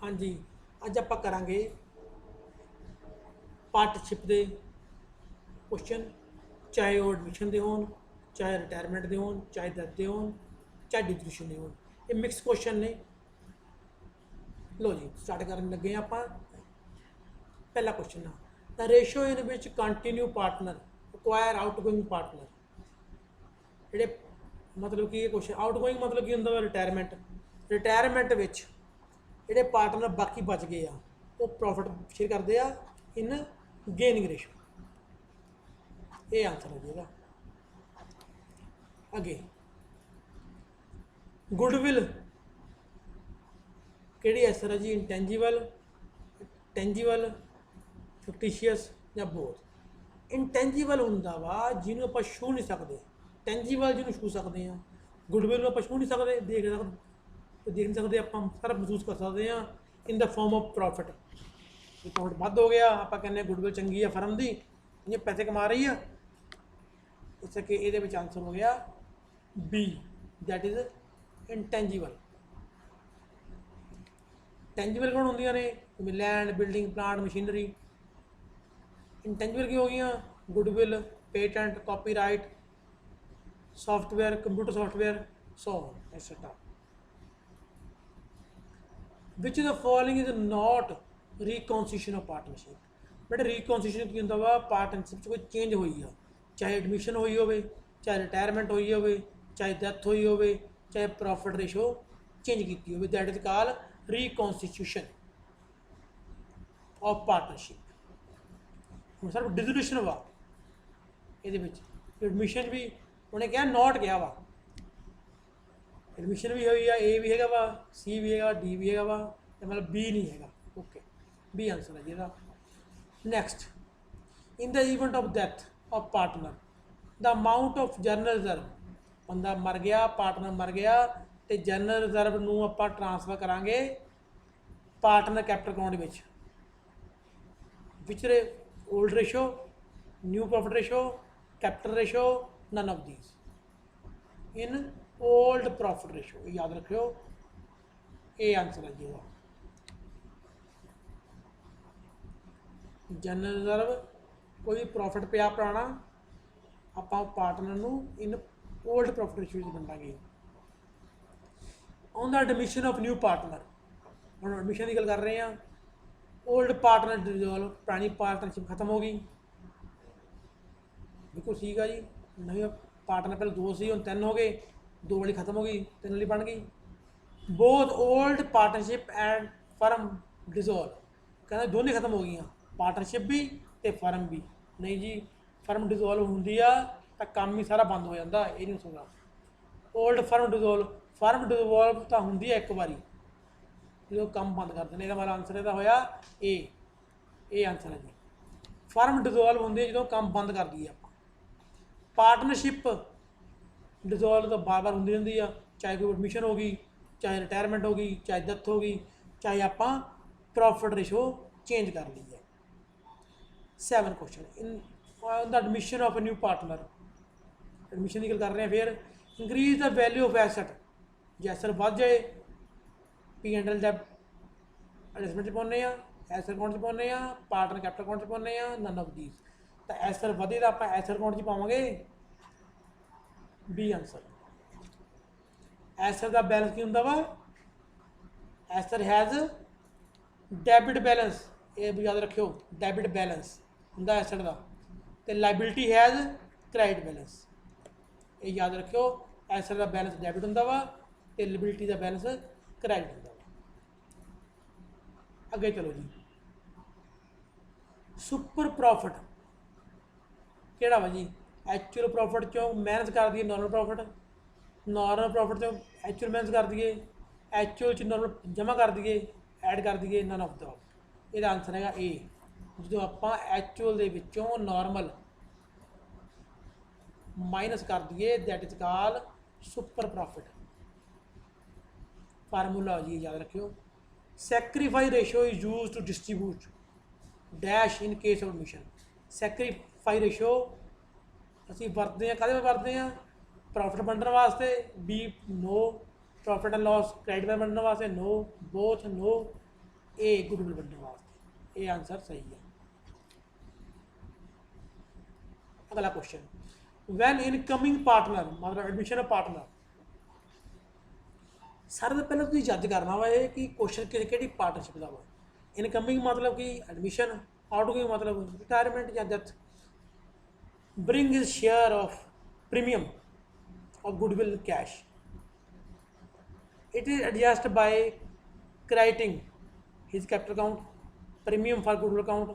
हाँ जी, अज आप करांगे पार्टनरशिप के क्वेश्चन, चाहे वो एडमिशन के हो, चाहे रिटायरमेंट के हो, चाहे डेथ के हो, चाहे डिस्ट्रीब्यूशन के हो। ये मिक्स क्वेश्चन ने। लो जी स्टार्ट कर लगे आप। पहला क्वेश्चन है the ratio in which continue partner acquire outgoing partner. ਜਿਹੜੇ मतलब कि ये क्वेश्चन आउटगोइंग मतलब की होंगे रिटायरमेंट। रिटायरमेंट विच ਜਿਹੜੇ पार्टनर बाकी बच गए आ वो प्रॉफिट शेयर करते हैं इन गेनिंग रेशो। ये आंसर हो जाएगा। अगे गुडविल ਕਿਹੜੀ ਐਸਰ है जी इंटेंजिबल, टेंजिबल, फिक्टिशियस या बोथ। इंटेंजिबल ਹੁੰਦਾ ਵਾ ਜਿਹਨੂੰ ਆਪਾਂ ਛੂ नहीं सकते, टेंजिबल ਜਿਹਨੂੰ ਛੂ सकते हैं। गुडविल ਨੂੰ ਆਪਾਂ ਛੂ नहीं सकते, देख नहीं सकते, ਆਪਾਂ ਸਾਰਾ महसूस कर सकते हैं in the form of profit. ਜੇ प्रॉफिट ਵੱਧ हो गया ਆਪਾਂ ਕਹਿੰਦੇ गुडविल ਚੰਗੀ है फर्म की, ये पैसे कमा रही है, इस करके ये आंसर हो गया B, that is intangible. Tangible कौन होंगे ने जिवें land, building, plant, machinery. Intangible की हो गई goodwill, patent, copyright, software, computer software, so etcetera. Which the following is not reconstitution of partnership. But reconstitution की होंगे वा पार्टनरशिप कोई चेंज हुई है, चाहे एडमिशन हुई हो, चाहे रिटायरमेंट हुई हो, चाहे डेथ हुई हो, चाहे प्रॉफिट रेशो चेंज की हो, that is call reconstitution of partnership. हम सिर्फ डिसोल्यूशन वा ये एडमिशन भी उन्हें क्या नॉट किया वा, एडमिशन भी हुई है, ए भी है वा, सी भी है, डी भी है वा, मतलब बी नहीं है। ओके, बी आंसर है जी। Next in the event of death of partner the amount of general reserve. बंदा मर गया, पार्टनर मर गया, तो जनरल रिजर्व नूं आपां ट्रांसफर करांगे पार्टनर कैपिटल अकाउंट विच। विच old ratio, new profit ratio, capital ratio, none of these in old profit ratio. याद रखियो, ये आंसर है जी। जनरल रिजर्व कोई प्रॉफिट पिया पुराना, आप पार्टनर नूं इन ओल्ड प्रॉफिट रेशो वंडांगे। On the admission of new partner, हम एडमिशन की गल कर रहे हैं। ओल्ड पार्टनर डिजोल्व, पुरानी पार्टनरशिप खत्म हो गई, बिल्कुल ठीक है जी। नवी पार्टनर पहले दो सी, हम तीन हो गए, दो वाली खत्म हो गई, तीन वाली बन गई। Both old partnership and firm dissolve, कहते दोनों खत्म हो गई, पार्टनरशिप भी तो फर्म भी। नहीं जी, फर्म डिजोल्व होंगी तो काम ही सारा बंद हो जाता, ये नहीं सुनना। ओल्ड फर्म डिजोल्व तो होंगी एक बारी जो काम बंद कर देने, मतलब आंसर यदा होया ए आंसर है जी। फर्म डिजोल्व होंगी जो काम बंद कर दिए आप। पार्टनरशिप डिजोल्व तो बार बार होंगी रहती है, चाहे कोई एडमिशन हो गई, चाहे रिटायरमेंट हो गई, चाहे डेथ हो गई, चाहे आप प्रॉफिट रेशो चेंज कर ली है। 7 question in the admission of A new partner. Admission की गल कर रहे हैं। फिर इंक्रीज द वैल्यू ऑफ एसट, जो एसट बढ़ जाए पी एंड एल डेब्ट एडजस्टमेंट च पाने, एसट अकाउंट च पाने, पार्टनर कैपिटल अकाउंट च पाने, नन ऑफ दीज। तो एसट बढ़े तो आप एसट अकाउंट च पावे, बी आंसर। एसट का बैलेंस की होंगे वा, एसट हैज़ डेबिट बैलेंस, ये भी याद रखियो, डेबिट बैलेंस होंगे एसट का, तो लाइबिलिटी हैज़ क्रेडिट बैलेंस, ये याद रखियो। एसट का बैलेंस डेबिट होंगे वा, तो लाइबिलिटी का बैलेंस क्रेडिट होंगे वा। अगे चलो जी, सुपर प्रॉफिट केड़ा वा जी? एक्चुअल प्रॉफिट चो माइनस कर दिए नॉर्मल प्रॉफिट, नॉर्मल प्रॉफिट चो एक्चुअल माइनस कर दिए, एक्चुअल च नॉर्मल जमा कर दिए, ऐड कर दिए, नन ऑफ द। ये आंसर है ए। जो आप एक्चुअल दे विचों नॉर्मल माइनस कर दिए, that is call super profit. Formula जी याद रखियो। Sacrifice ratio is use to distribute dash in case of admission. Sacrifice ratio असी वरतते हैं, कदे वरतते हैं? प्रॉफिट वंडन वास्ते, B no. Profit and loss credit वंडन वास्ते no, both no. A goodwill बनने वास्ते। ये आंसर सही है। अगला क्वेश्चन, वैन इनकमिंग पार्टनर मतलब एडमिशन ऑफ पार्टनर, सारे तो पहले तुम जज करना वा कि क्वेश्चन कि पार्टनरशिप का वा। इनकमिंग मतलब कि एडमिशन, आउटगोइंग मतलब रिटायरमेंट या death. Bring his share of premium of goodwill cash, it is adjusted by crediting his capital account, premium for goodwill account,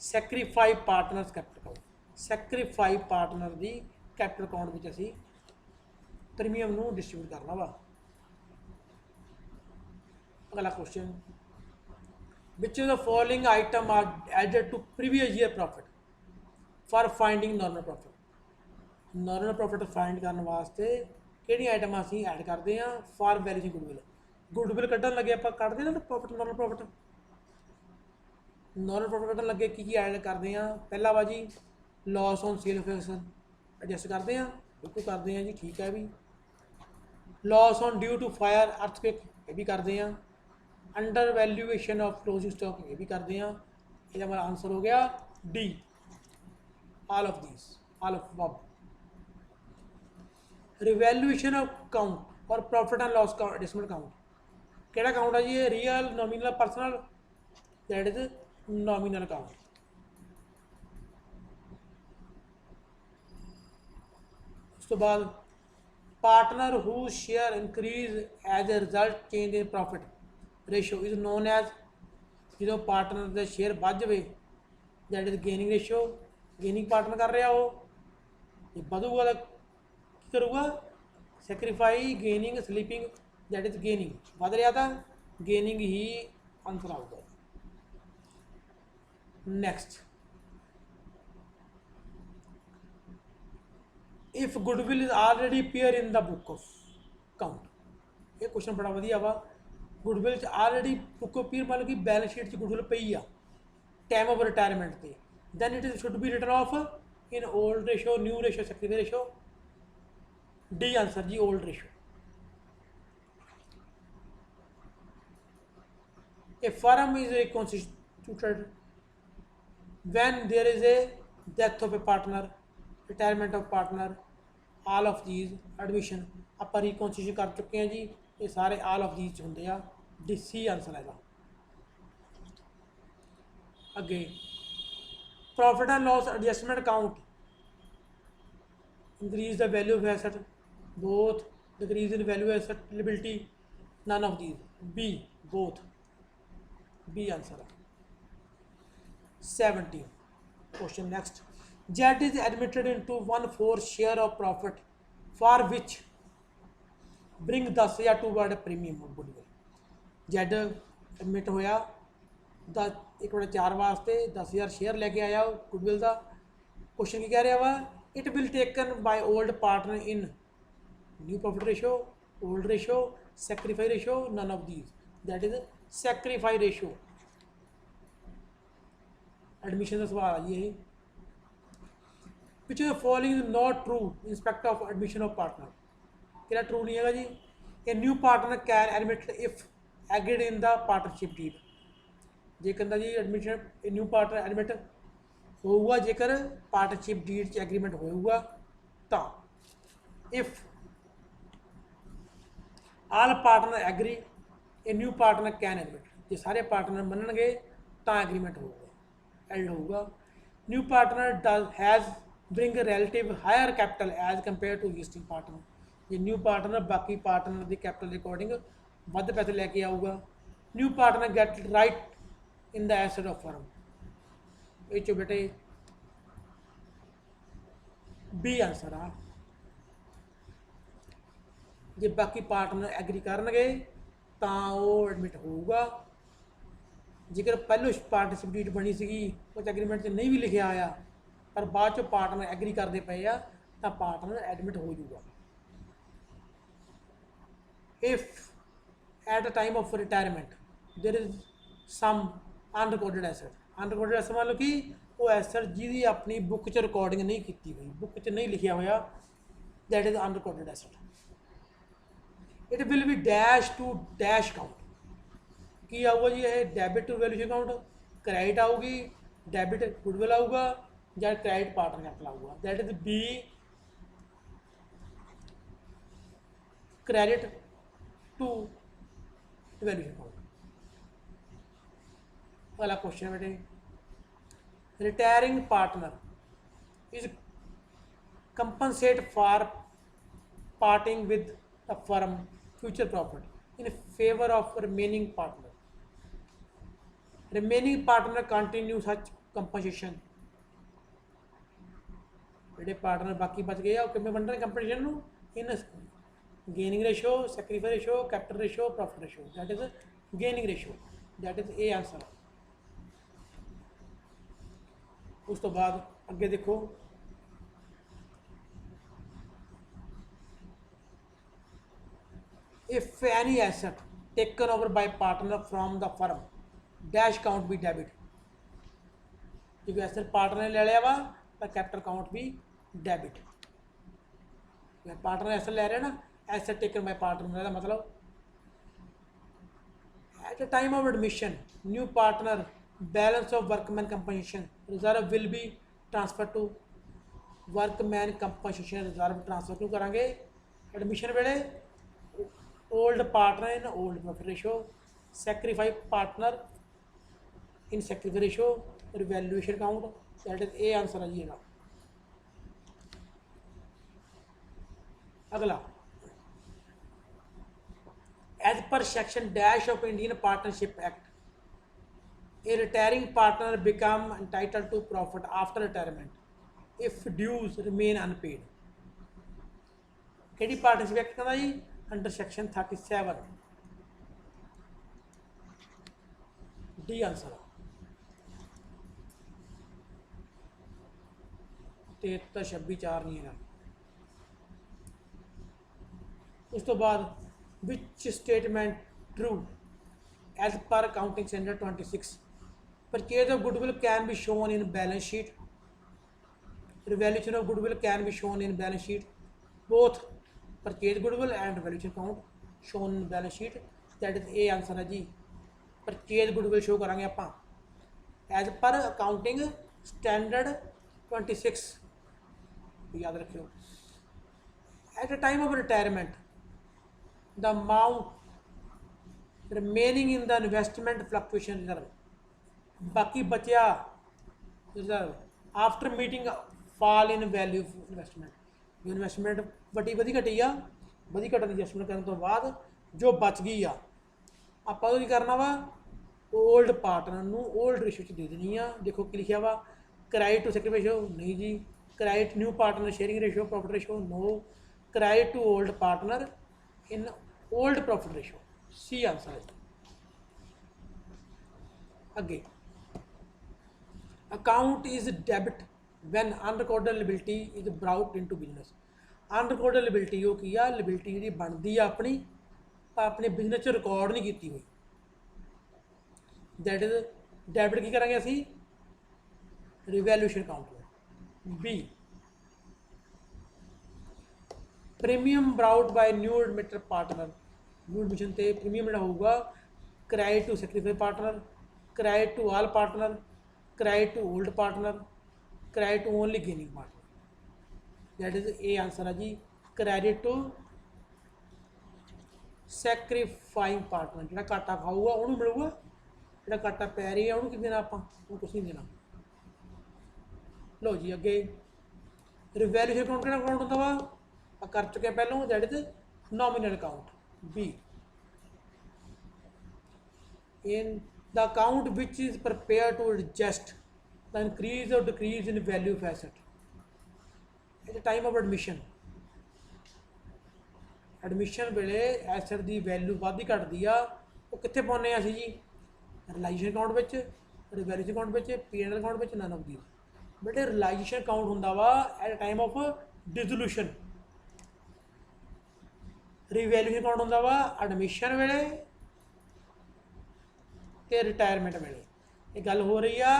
sacrifice partners capital account, sacrifice partner the capital account ਵਿੱਚ ਅਸੀਂ premium ਨੂੰ distribute ਕਰਨਾ ਵਾ। ਅਗਲਾ question, which of the following item are added to previous year profit for finding normal profit? Normal profit find ਕਰਨ ਵਾਸਤੇ ਕਿਹੜੀਆਂ ਆਈਟਮਾਂ ਅਸੀਂ ਐਡ ਕਰਦੇ ਹਾਂ? ਫਾਰ ਵੈਲਿਊ ਗੁਡਵਿਲ, ਗੁਡਵਿਲ ਕੱਢਣ ਲੱਗੇ ਆਪਾਂ ਕੱਢਦੇ ਨਾ ਪ੍ਰੋਫਿਟ, ਨੋਰਮਲ ਪ੍ਰੋਫਿਟ ਕੱਢਣ ਲੱਗੇ ਕੀ ਐਡ ਕਰਦੇ ਹਾਂ? ਪਹਿਲਾ ਵਾ ਜੀ loss on sale of adjust ਕਰਦੇ ਹਾਂ, ਬਿਲਕੁਲ ਕਰਦੇ ਹਾਂ ਜੀ, ਠੀਕ ਹੈ ਵੀ। Loss on due to fire earthquake, ਇਹ ਵੀ ਕਰਦੇ ਹਾਂ। Under valuation of closing stock, ये भी करते हैं। ये हमारा आंसर हो गया D, all of these, all of बब। रिवैल्यूएशन ऑफ अकाउंट और profit and loss adjustment account केड़ा अकाउंट है जी? ये real, nominal, personal, that is nominal account. उस तो बाद partner who share increase as a result change in profit ratio is known as, जो पार्टनर का शेयर बढ़ जाए that is gaining ratio, gaining partner कर रहा हो, ये बढ़ूगा तो की करूँगा? Sacrifice gaining sleeping, that is gaining, बढ़ रहा था गेनिंग ही आंसर आऊगा। Next, if goodwill is already appear in the book of account, ये क्वेश्चन बड़ा वधिया वा। Goodwill already book of pair मतलब कि बैलेंस शीट गुडविल पई आ टाइम ऑफ रिटायरमेंट से, then it is should be written off in old ratio, new ratio, sacrifice ratio. D answer जी, old ratio. A firm is reconstituted when there is a death of a partner, retirement of partner, all of these, admission. आप reconstitution कर चुके हैं जी, ये सारे all of these होंगे आ। D C answer है। अगे profit and loss adjustment account, increase the value of asset, both, decrease in value asset, liability, none of these, B, both, B answer है। 17 question next, Z is admitted into 1/4 share of profit for which bring 10,000 toward premium of goodwill. Z admit होया 1/4 वास्ते 10,000 share लेके आया goodwill का। Question की कह रहा वा? It will taken by old partner in new profit ratio, old ratio, sacrifice ratio, none of these, that is sacrifice ratio. Admission का सवाल है ये। Which of the following is not true in respect of admission of partner, क्या true नहीं है जी? A new partner can admit if agreed in the partnership deed, जे कहता जी एडमिशन न्यू पार्टनर एडमिट होगा जेकर पार्टनरशिप डीड च एग्रीमेंट होगा तो। If all partner agree a new partner can admit, जे सारे पार्टनर मनणगे तो एग्रीमेंट होगा, एड होगा। New partner does has bring relative higher capital as compare to existing partner, जे न्यू पार्टनर बाकी पार्टनर की कैपिटल के अकॉर्डिंग वध पैसे लेके आऊगा। New partner get right in the asset of firm, ये चो बेटे बी आंसर आ। जे बाकी पार्टनर एग्री करनगे तो वो एडमिट होगा। जेकर पहलों पार्टनरशिप डीड बनी सी कुछ एग्रीमेंट च नहीं भी लिखा आया पर बाद चो पार्टनर एग्री करते पे आ तो पार्टनर एडमिट हो जाऊगा। If at the time of retirement there is some unrecorded asset, unrecorded asset मतलब कि वो एसेट जिहदी अपनी बुक च रिकॉर्डिंग नहीं की हुई, बुक च नहीं लिखा होया, that is unrecorded asset. It will be dash to dash account, की आऊगा जी, ये debit to valuation account, credit आऊगी, डेबिट गुडविल आऊगा या क्रेडिट पार्टनर कैपिटल आऊगा। That is B credit to valuation account. अगला क्वेश्चन बेटे, retiring partner is compensate for parting with the firm future profit in favor of remaining partner. Remaining partner continue such compensation। ਜਿਹੜੇ partner ਬਾਕੀ ਬਚ ਗਏ ਆ ਉਹ ਕਿਵੇਂ ਵੰਡ ਰਹੇ ਕੰਪਨਸੇਸ਼ਨ ਨੂੰ? In gaining ratio, sacrifice ratio, capital ratio, profit ratio. That is gaining ratio. That is ਇਹ ਆਂਸਰ। ਉਸ ਤੋਂ ਬਾਅਦ ਅੱਗੇ ਦੇਖੋ, if any asset taken over by partner from the firm dash count be debit। जो asset partner ने ले लिया वा तो कैपिटल काउंट भी डेबिट। पार्टनर एसेट ले रहे हैं ना, एसेट टेकन बाय पार्टनर का मतलब at the time of admission new partner balance of workman compensation reserve will be transfer to workman compensation reserve. Transfer क्यों करांगे? एडमिशन वेले old partner in old profit ratio, sacrifice partner in sacrifice ratio, revaluation account. That is a answer है जी। अगला, as per section dash of Indian partnership act a retiring partner become entitle to profit after retirement if dues remain unpaid. केड़ी partnership act कहता जी? Under section 37 D answer. 73 26 4 नहीं है। उस तो बाद which statement true as per accounting standard 26 purchase of goodwill can be shown in balance sheet, revaluation of goodwill can be shown in balance sheet, both purchase goodwill and valuation account shown in balance sheet. That is a answer है जी। Purchase goodwill show करांगे आप as per accounting standard 26, याद रखियो। Eight the time of retirement the amount remaining in the investment fluctuation reserve, बाकी बचा reserve after meeting fall in value investment. जो investment वड्डी वधी घटी आ, वधी घटन एडजस्टमेंट करने तो बाद जो बच गई आ ਆਪਾਂ ਉਹ ਕੀ करना वा ओल्ड पार्टनर ਨੂੰ ओल्ड रेशो च दे देनी आ। देखो की लिखा वा, क्रेडिट टू सैक्रीफाई रेशो नहीं जी, credit new partner sharing ratio profit ratio no, credit to old partner in old profit ratio C answer है। अगे, account is debit when unrecorded liability is brought into business. Unrecorded liability वो की आ, liability जी बनती है अपनी अपने business च record नहीं की हुई। दैट इज डेबिट की करेंगे असी रिवैल्यूएशन अकाउंट में। B, premium brought by new admitted partner, new admission से प्रीमियम जो होगा credit to sacrifice partner, credit to all partner, credit to old partner, credit to only gaining partner. That is a answer है जी। Credit to sacrificing partner, जो घाटा खाऊगा उन्होंने मिलूगा, जो घाटा पै रही है उन्होंने कि देना, आप कुछ नहीं देना। लो जी अगे, रिवैल्यूएशन अकाउंट कि अकाउंट होता वा कर चुके हैं पहलों। That is nominal account. B, in the account which is prepare to adjust the increase और decrease in value of asset at the time of admission. Admission वेले एसेट की वैल्यू वधी घटती आ, वो कितने पाने असी जी? रिलाइजेशन अकाउंट में, रिवैल्यूएशन अकाउंट में, पी&एल अकाउंट में, नन ऑफ दी। बेटे रिलाइजेशन अकाउंट होंदा वा at time of dissolution, revaluation account होंदा वा एडमिशन वेले ते रिटायरमेंट वेले। ये गल हो रही आ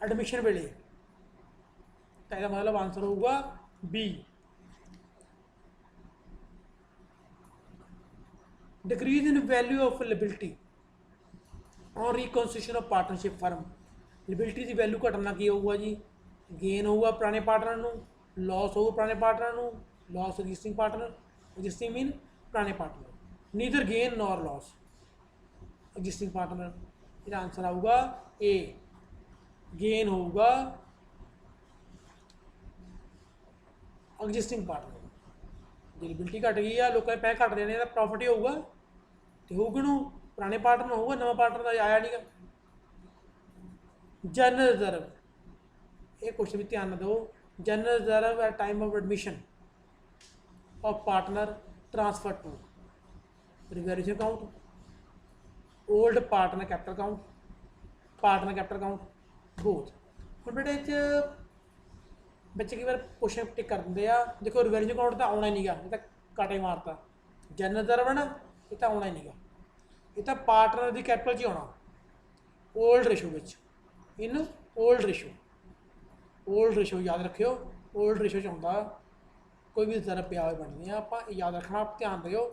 एडमिशन वेले, तो इसका मतलब आंसर होगा B. Decrease in value of liability और reconstitution of partnership firm. Liability की वैल्यू घटना की होगा जी, गेन होगा पुराने पार्टनर को, लॉस होगा पुराने पार्टनर को, loss existing partner, existing mean पुराने partner, neither gain nor loss existing partner. इसका आंसर आऊगा ए, गेन होगा एग्जिस्टिंग पार्टनर। जो लिबिलिटी घट गई है, लोगों ने पैसे घट देने, प्रॉफिट ही होगा, तो होगा नू पुराने पार्टनर होगा, नवा पार्टनर तो आया नहीं गा। जनरल रिजर्व, ये क्वेश्चन भी ध्यान दो। General reserve at time of admission of partner transfer to revaluation account, old partner capital account, partner capital account, both. हम बेटे बच्चे कई बार क्वेश्चन टिक कर देंगे आ, देखो रिवेल्यूशन अकाउंट तो आना ही नहीं गा, ये तो काटा ही मारता। जनरल रिजर्व है ना, ये तो आना ही नहीं गा, ये तो पार्टनर की कैपिटल च आना, ओल्ड रेशो विच, इन ओल्ड रेशो, ओल्ड रेशो याद रखियो, ओल्ड रेशो च होंदा कोई भी रिजर्व पिया होए बननी, आप याद रखना, आप ध्यान दिओ।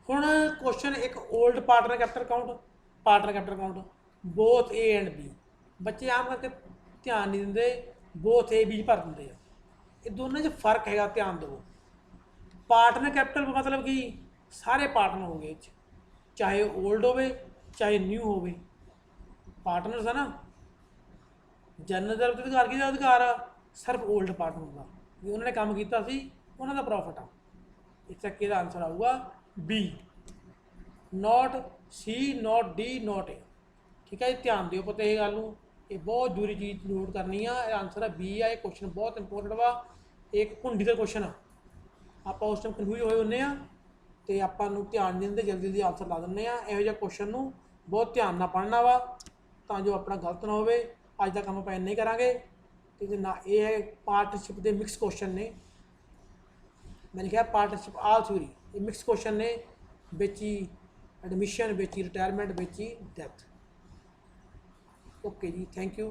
हुण क्वेश्चन एक old partner capital account, partner capital account, both A and B. बच्चे आम करके ध्यान नहीं देंगे, बोथ ए बी भर देंगे, ये दोनों च फर्क है, ध्यान दो। पार्टनर कैपिटल मतलब कि सारे पार्टनर हो गए, चाहे ओल्ड हो चाहे न्यू हो, पार्टनर है ना। जनरल रिजर्व के अधिकार किहदा अधिकार आ, सिर्फ ओल्ड पार्टनर का, जो उन्होंने काम किया सी उन्हों का प्रॉफिट आ। इस तक इसका आंसर आऊगा B, not C, not D, not A. ठीक है जी, ध्यान दिओ पता ये गल, ये बहुत जरूरी चीज़ नोट करनी है। आंसर है बी है, ये क्वेश्चन बहुत इंपोर्टेंट वा, एक भुंडी का क्वेश्चन आ, आप उस टाइम कन्फ्यूज होए होंगे आ, तो आपू ध्यान नहीं देंगे, जल्दी जल्दी आंसर ला दें। यहो जिहा क्वेश्चन नूं बहुत ध्यान नाल पढ़ना वा, तो जो अपना गलत ना होवे। अज का काम आप नहीं करांगे, तो ना ये है पार्टनरशिप के मिक्स क्वेश्चन ने, मैंने लिखा पार्टनरशिप आल थ्योरी, ये मिक्स क्वेश्चन ने, बिच ही एडमिशन, बिच ही रिटायरमेंट, बिच ही डैथ। ओके जी, थैंक यू।